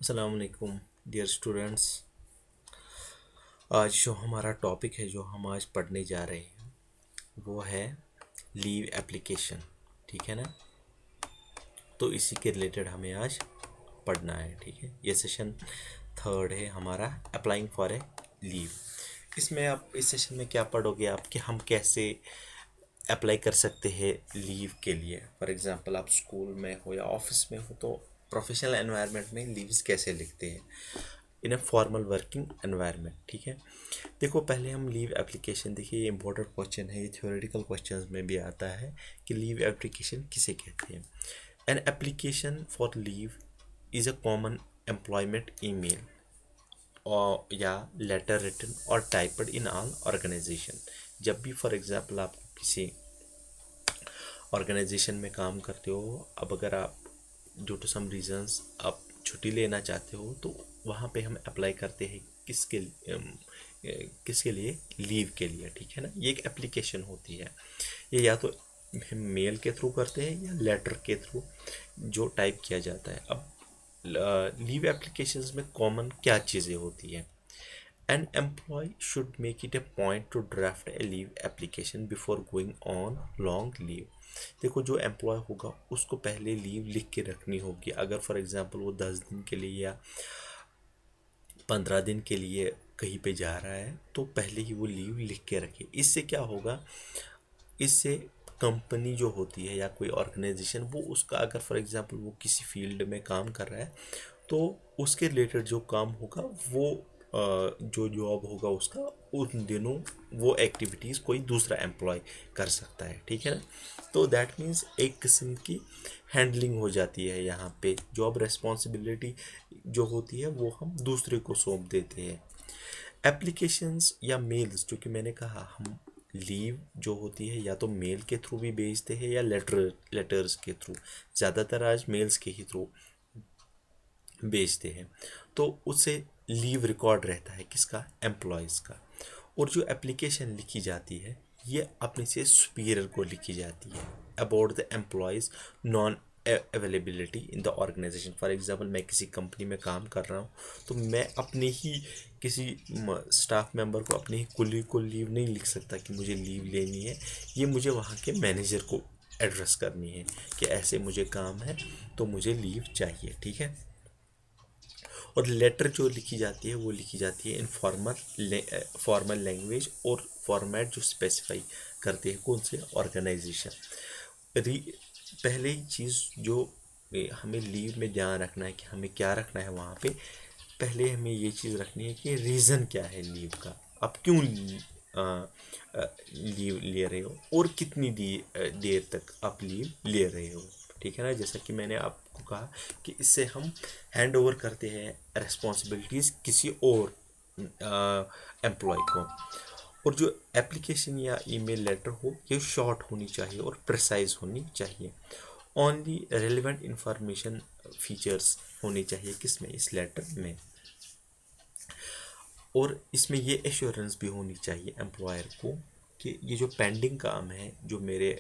अस्सलाम वालेकुम dear students. आज जो हमारा टॉपिक है जो हम आज पढ़ने जा रहे हैं वो है लीव एप्लीकेशन। ठीक है ना। तो इसी के रिलेटेड हमें आज पढ़ना है। ठीक है, ये सेशन थर्ड है हमारा, अप्लाइंग फॉर ए लीव। इसमें आप इस सेशन में क्या पढ़ोगे आप कि हम कैसे अप्लाई कर सकते हैं लीव के लिए। फॉर एग्जांपल आप स्कूल में हो या ऑफिस में हो तो प्रोफेशनल एनवायरनमेंट में लीव्स कैसे लिखते हैं इन ए फॉर्मल वर्किंग एनवायरनमेंट। ठीक है, देखो पहले हम लीव एप्लीकेशन देखिए, ये इंपॉर्टेंट क्वेश्चन है, ये थ्योरेटिकल क्वेश्चंस में भी आता है कि लीव एप्लीकेशन किसे कहते हैं। An application for leave is a common employment email और या लेटर रिटन और टाइप्ड इन ऑल ऑर्गेनाइजेशन। जब भी फॉर एग्जांपल आप किसी ऑर्गेनाइजेशन में काम करते हो, अब अगर आप ड्यू टू सम रीजंस आप छुट्टी लेना चाहते हो तो वहाँ पे हम अप्लाई करते हैं किसके लिए, लीव के लिए। ठीक है ना, ये एक एप्लीकेशन होती है। ये या तो हम मेल के थ्रू करते हैं या लेटर के थ्रू जो टाइप किया जाता है। अब लीव एप्लीकेशंस में कॉमन क्या चीज़ें होती हैं। An employee should make it a point to draft a leave application before going on long leave। देखो जो एम्प्लॉय होगा उसको पहले लीव लिख के रखनी होगी। अगर फॉर एग्जांपल वो 10 दिन के लिए या 15 दिन के लिए कहीं पे जा रहा है तो पहले ही वो लीव लिख के रखे। इससे क्या होगा, इससे कंपनी जो होती है या कोई ऑर्गेनाइजेशन वो उसका, अगर फॉर एग्जांपल वो किसी फील्ड में काम कर रहा है तो उसके रिलेटेड जो काम होगा वो जो जॉब होगा उसका उन दिनों वो एक्टिविटीज़ कोई दूसरा एम्प्लॉय कर सकता है। ठीक है ना, तो दैट मीन्स एक किस्म की हैंडलिंग हो जाती है। यहाँ पे जॉब रेस्पॉन्सिबिलिटी जो होती है वो हम दूसरे को सौंप देते हैं। एप्लीकेशंस या मेल्स, जो कि मैंने कहा हम लीव जो होती है या तो मेल के थ्रू भी भेजते हैं या लेटर्स के थ्रू, ज़्यादातर आज मेल्स के ही थ्रू भेजते हैं। तो उससे लीव रिकॉर्ड रहता है किसका, एम्प्लॉयज़ का। और जो एप्लीकेशन लिखी जाती है ये अपने से सुपीरियर को लिखी जाती है about the employees non availability in the organisation. For example मैं किसी कंपनी में काम कर रहा हूँ तो मैं अपने ही किसी स्टाफ मेंबर को, अपने ही कुलीग को लीव नहीं लिख सकता कि मुझे लीव लेनी है। ये मुझे वहाँ के मैनेजर को एड्रेस करनी है कि ऐसे मुझे काम है तो मुझे लीव चाहिए। ठीक है, और लेटर जो लिखी जाती है वो लिखी जाती है इन फॉर्मल लैंग्वेज और फॉर्मेट जो स्पेसिफाई करते हैं कौन से ऑर्गेनाइजेशन। पहले ही चीज़ जो हमें लीव में ध्यान रखना है कि हमें क्या रखना है वहाँ पे, पहले हमें ये चीज़ रखनी है कि रीज़न क्या है लीव का, आप क्यों लीव ले रहे हो और कितनी देर तक आप लीव ले रहे हो। ठीक है ना, जैसा कि मैंने आपको कहा कि इससे हम हैंड ओवर करते हैं रेस्पॉन्सिबिलिटीज़ किसी और एम्प्लॉय को। और जो एप्लीकेशन या ईमेल लेटर हो ये शॉर्ट होनी चाहिए और प्रिसाइज होनी चाहिए। ओनली रेलिवेंट इंफॉर्मेशन फीचर्स होने चाहिए किसमें, इस लेटर में। और इसमें ये एश्योरेंस भी होनी चाहिए एम्प्लॉयर को कि ये जो पेंडिंग काम है जो मेरे,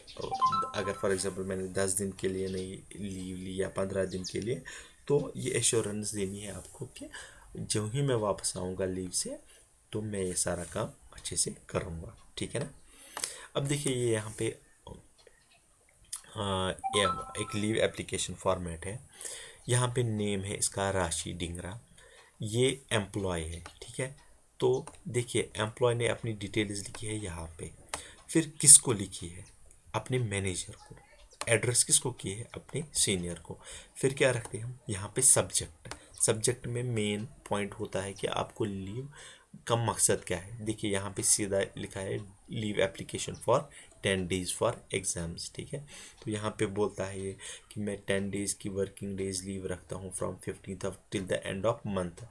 अगर फॉर एग्जांपल मैंने 10 दिन के लिए नहीं लीव ली या 15 दिन के लिए, तो ये एश्योरेंस देनी है आपको कि जो ही मैं वापस आऊँगा लीव से तो मैं ये सारा काम अच्छे से करूँगा। ठीक है ना। अब देखिए ये यहाँ पे ये एक लीव एप्लीकेशन फॉर्मेट है। यहाँ पे नेम है इसका राशि डिंगरा, ये एम्प्लॉय है। ठीक है, तो देखिए एम्प्लॉय ने अपनी डिटेल्स लिखी है यहाँ पे, फिर किसको लिखी है, अपने मैनेजर को। एड्रेस किसको की है, अपने सीनियर को। फिर क्या रखते हैं हम यहाँ पे, सब्जेक्ट। सब्जेक्ट में मेन पॉइंट होता है कि आपको लीव का मकसद क्या है। देखिए यहाँ पे सीधा लिखा है leave application for 10 days for exams. ठीक है, तो यहाँ पे बोलता है ये कि मैं 10 days की वर्किंग डेज लीव रखता हूँ from 15th till the end of month.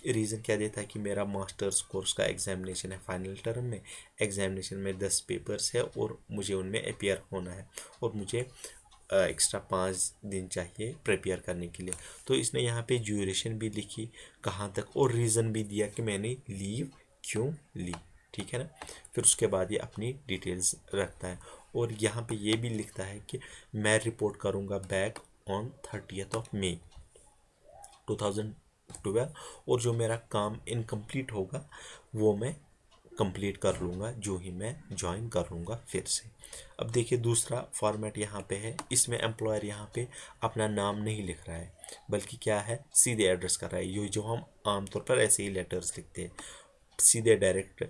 Reason क्या देता है कि मेरा मास्टर्स कोर्स का एग्जामिनेशन है फाइनल टर्म में, एग्जामिनेशन में 10 पेपर्स है और मुझे उनमें अपियर होना है और मुझे एक्स्ट्रा 5 दिन चाहिए प्रिपेयर करने के लिए। तो इसने यहाँ पे ड्यूरेशन भी लिखी कहाँ तक और रीज़न भी दिया कि मैंने लीव क्यों ली। ठीक है ना, फिर उसके बाद ये अपनी डिटेल्स रखता है और यहाँ पे ये भी लिखता है कि मैं रिपोर्ट करूँगा back on 30th of May। 2012, और जो मेरा काम इनकम्प्लीट होगा वो मैं कंप्लीट कर लूँगा जो ही मैं ज्वाइन कर लूँगा फिर से। अब देखिए दूसरा फॉर्मेट यहाँ पे है, इसमें एम्प्लॉयर यहाँ पे अपना नाम नहीं लिख रहा है, बल्कि क्या है, सीधे एड्रेस कर रहा है। ये जो हम आमतौर पर ऐसे ही लेटर्स लिखते हैं, सीधे डायरेक्ट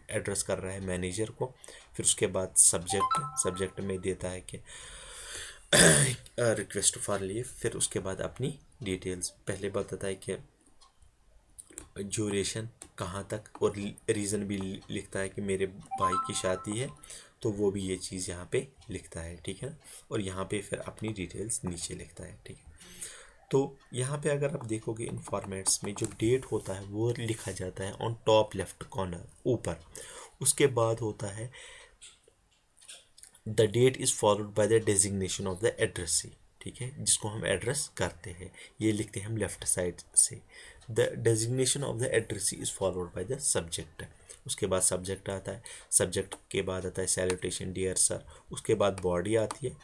एड्रेस कर रहा है मैनेजर को। फिर उसके बाद सब्जेक्ट में देता है कि रिक्वेस्ट फॉर लीव। फिर उसके बाद अपनी डिटेल्स पहले बताता है कि ड्यूरेशन कहाँ तक, और रीज़न भी लिखता है कि मेरे भाई की शादी है, तो वो भी ये चीज़ यहाँ पे लिखता है, ठीक है ना। और यहाँ पे फिर अपनी डिटेल्स नीचे लिखता है, ठीक है। तो यहाँ पे अगर आप देखोगे इन फॉर्मेट्स में जो डेट होता है वो लिखा जाता है ऑन टॉप लेफ्ट कॉर्नर ऊपर। उसके बाद होता है the that is followed by the designation of the addressee, ठीक है, जिसको हम एड्रेस करते हैं, ये लिखते हैं हम लेफ्ट साइड से। The designation of the addressee is followed by the subject. उसके बाद सब्जेक्ट आता है, सब्जेक्ट के बाद आता है सैल्यूटेशन डियर सर, उसके बाद बॉडी आती है,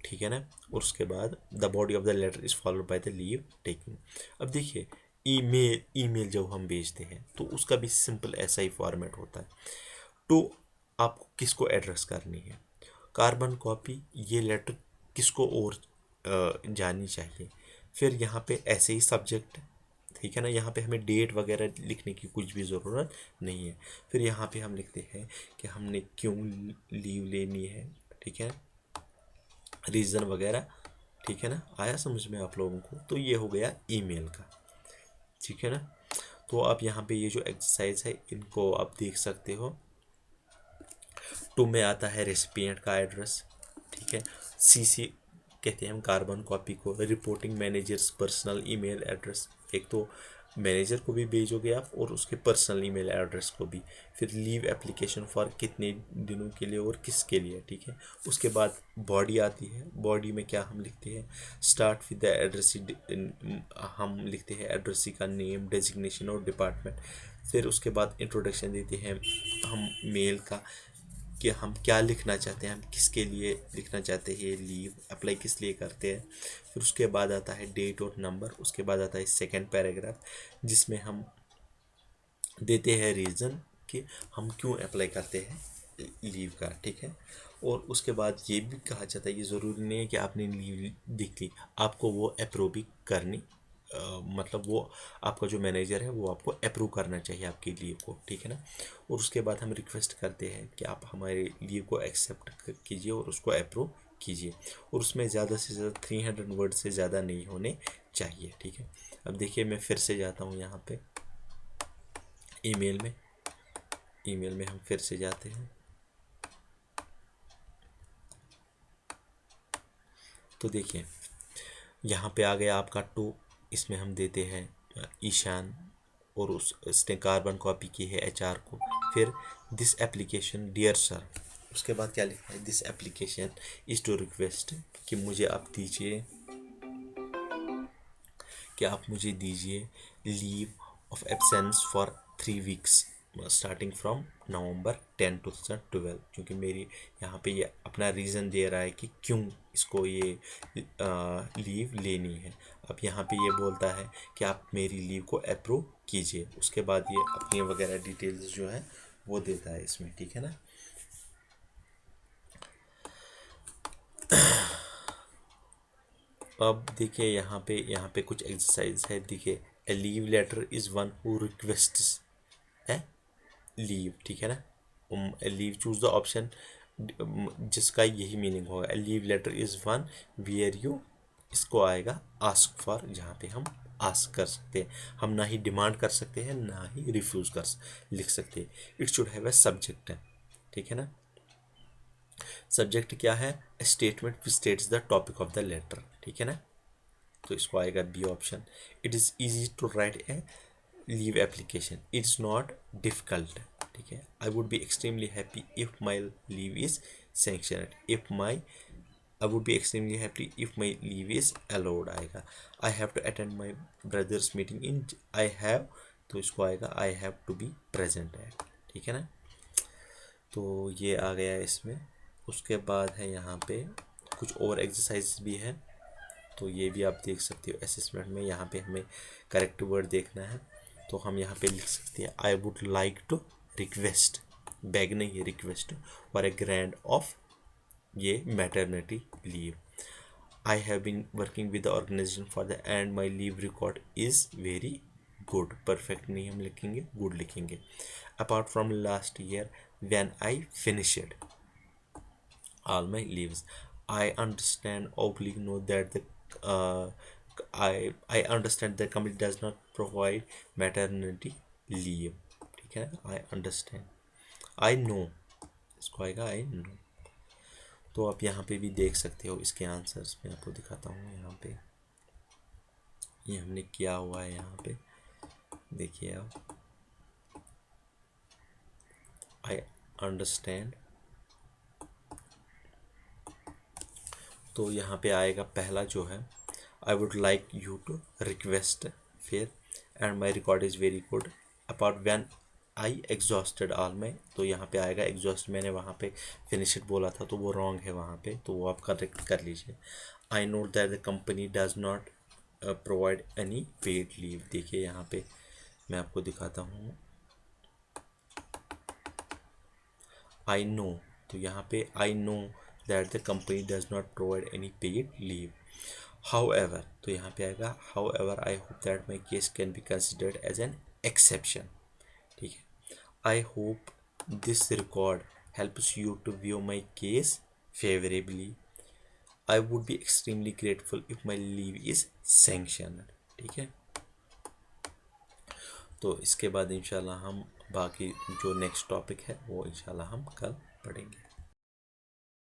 ठीक है ना, और उसके बाद the body of the letter is followed by the leave taking. अब देखिए ईमेल जब हम भेजते हैं तो उसका भी सिंपल ऐसा ही फॉर्मेट होता है। तो आपको किसको एड्रेस करनी है, कार्बन कॉपी, ये लेटर किसको और जानी चाहिए। फिर यहाँ पे ऐसे ही सब्जेक्ट, ठीक है ना, यहाँ पे हमें डेट वगैरह लिखने की कुछ भी ज़रूरत नहीं है। फिर यहाँ पे हम लिखते हैं कि हमने क्यों लीव लेनी है, ठीक है, रीज़न वगैरह, ठीक है ना। आया समझ में आप लोगों को। तो ये हो गया ईमेल का, ठीक है ना। तो आप यहाँ पे ये जो एक्सरसाइज है इनको आप देख सकते हो। टू में आता है रेसिपिएंट का एड्रेस, ठीक है। सीसी कहते हैं हम कार्बन कॉपी को, reporting managers personal email address, एक तो मैनेजर को भी भेजोगे आप और उसके पर्सनल ईमेल एड्रेस को भी। फिर लीव एप्लीकेशन फॉर कितने दिनों के लिए और किसके लिए, ठीक है। उसके बाद बॉडी आती है, बॉडी में क्या हम लिखते हैं, स्टार्ट विद द एड्रेसी, हम लिखते हैं एड्रेसी का नेम, डेजिग्नेशन और डिपार्टमेंट। फिर उसके बाद इंट्रोडक्शन देते हैं हम मेल का, कि हम क्या लिखना चाहते हैं, हम किसके लिए लिखना चाहते हैं, लीव अप्लाई किस लिए करते हैं। फिर उसके बाद आता है डेट और नंबर। उसके बाद आता है सेकंड पैराग्राफ, जिसमें हम देते हैं रीज़न कि हम क्यों अप्लाई करते हैं लीव का, ठीक है। और उसके बाद ये भी कहा जाता है, ये ज़रूरी नहीं है कि आपने लीव लिख ली, आपको वो अप्रूव भी करनी, मतलब वो आपका जो मैनेजर है वो आपको अप्रूव करना चाहिए आपकी लीव को, ठीक है ना। और उसके बाद हम रिक्वेस्ट करते हैं कि आप हमारे लीव को एक्सेप्ट कीजिए और उसको अप्रूव कीजिए, और उसमें ज़्यादा से ज़्यादा 300 वर्ड से ज़्यादा नहीं होने चाहिए, ठीक है। अब देखिए मैं फिर से जाता हूँ यहाँ पे ईमेल में हम फिर से जाते हैं। तो देखिए यहाँ पे आ गया आपका टू, इसमें हम देते हैं ईशान, और उसने कार्बन कॉपी की है एचआर को। फिर दिस एप्लीकेशन डियर सर, उसके बाद क्या लिखा है, this application is to request, कि मुझे आप दीजिए, कि आप मुझे दीजिए leave of absence for 3 weeks starting from November 10 2012, क्योंकि मेरी यहाँ पे ये अपना रीज़न दे रहा है कि क्यों इसको ये लीव लेनी है। अब यहाँ पे ये बोलता है कि आप मेरी लीव को अप्रूव कीजिए। उसके बाद ये अपनी वगैरह डिटेल्स जो है वो देता है इसमें, ठीक है ना। अब देखिए यहाँ पे कुछ एक्सरसाइज है। देखिए a leave letter is one who requests है लीव, ठीक है ना। लीव चूज द ऑप्शन जिसका यही मीनिंग होगा। Leave letter is one where you, इसको आएगा आस्क फॉर, जहाँ पे हम आस्क कर सकते हैं, हम ना ही डिमांड कर सकते हैं ना ही रिफ्यूज़ कर लिख सकते हैं। It should have a subject, ठीक है ना। सब्जेक्ट क्या है, statement which states the topic of the letter, ठीक है ना। तो इसको आएगा B option. It is easy to write a leave application, it's not difficult, ठीक है। I would be extremely happy if my leave is sanctioned, if my, I would be extremely happy if my leave is allowed आएगा। I have to attend my brother's meeting in, I have, तो इसको आएगा I have to be present at, ठीक है ना। तो ये आ गया इसमें। उसके बाद है यहाँ पे कुछ और एक्सरसाइज भी है। तो ये भी आप देख सकते हो असेसमेंट में। यहाँ पे हमें करेक्ट वर्ड देखना है, तो हम यहाँ पे लिख सकते हैं I would like to request, bag नहीं है, request for a grant of ये maternity leave. I have been working with the organisation for the and my leave record is very good, perfect नहीं हम लिखेंगे, गुड लिखेंगे। Apart from last year when I finished all my leaves, I understand openly know that the I understand the company does not provide maternity leave, ठीक है। I understand, I know, इसको आएगा I know। तो आप यहाँ पे भी देख सकते हो इसके आंसर्स में आपको दिखाता हूँ। यहाँ पे ये हमने किया हुआ है, यहाँ पे देखिए आप, I understand। तो यहाँ पे आएगा पहला जो है I would like you to request, फिर and my record is very good apart when I exhausted all my, तो यहाँ पे आएगा एग्जॉस्ट, मैंने वहाँ पे फिनिश्ड बोला था तो वो रॉन्ग है वहाँ पे, तो वो आप करेक्ट कर लीजिए। I note that the company does not provide any paid leave, देखिए यहाँ पे मैं आपको दिखाता हूँ, आई नो, तो यहाँ पे I know that the company does not provide any paid leave. However, तो यहाँ पे आएगा however I hope that my case can be considered as an exception, ठीक है। I hope this record helps you to view my case favorably. I would be extremely grateful if my leave is sanctioned, ठीक है। तो इसके बाद इंशाल्लाह हम बाकी जो नेक्स्ट टॉपिक है वो इंशाल्लाह हम कल पढ़ेंगे।